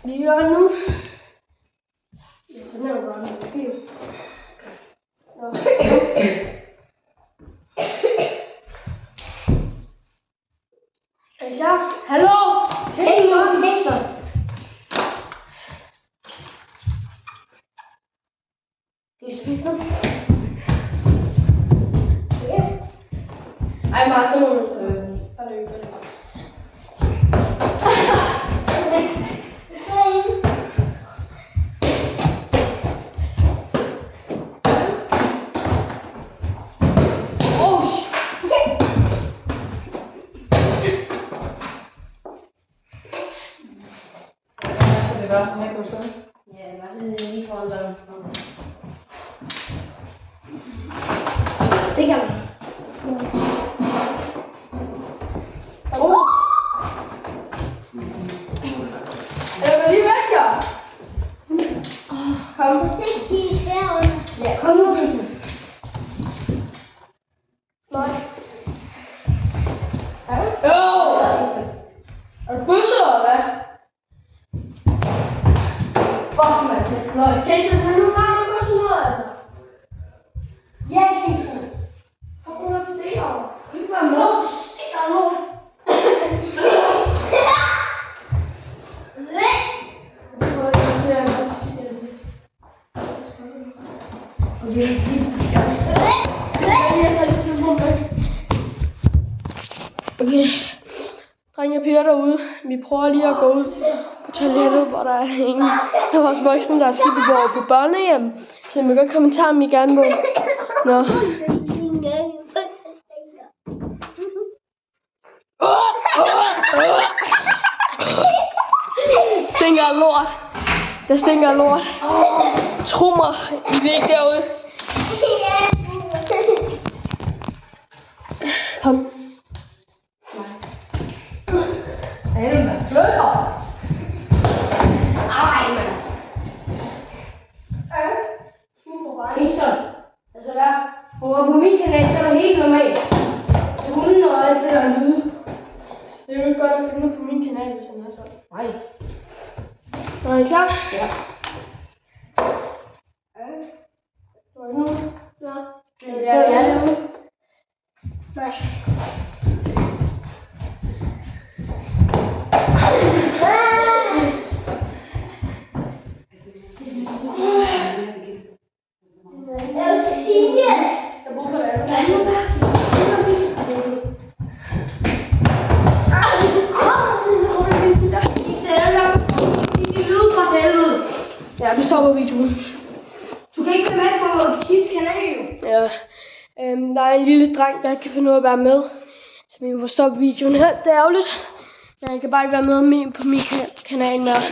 Vi gør nu. Ja, sådan er det bare en film. Er I klar? Hallo? Kingston. Kingston. Ja. Ej, Mars, så må du bare løbe. Det var sådan, jeg kunne stå. Ja, det var sådan lige foran døren. Stikker den. Er du lige væk, ja? Kom. Ja, kom nu, Vincent. Nej. Jo! Er du busset, eller hvad? Fuck, mand. Kingston, kan du bare nu gå sådan noget, altså? Ja, Kingston. Fuck, hun har stikker. Kan ikke være med? Stikker nu. Okay, drenge og piger derude, vi prøver lige at gå ud på toilettet, hvor der er ingen af vores voksne, der skal gå på børnehjem. Så jeg må godt kommentere, om I gerne må. Nå. Stinker af lort. Der stinker af lort. Tro mig, I vil ikke derude. Kom. Er det med bløder? Ej, mand. Kingston. Altså hvad? Hun var på min kanal, så er det helt normalt. Så hun og alt det der lyde. Altså, det er jo ikke godt at finde på min kanal, hvis den er sådan. Nej. Er I klar? Ja. Er det nu? Ja. Ja, det er nu. Nej. Jeg bor på det. Ja, vi stopper videoen. Du kan ikke være med på Kids kanal, jo. Ja. Der er en lille dreng, der ikke kan finde ud af at være med. Så vi må stoppe videoen her. Det er ærgerligt. Men jeg kan bare ikke være med på min kanal mere.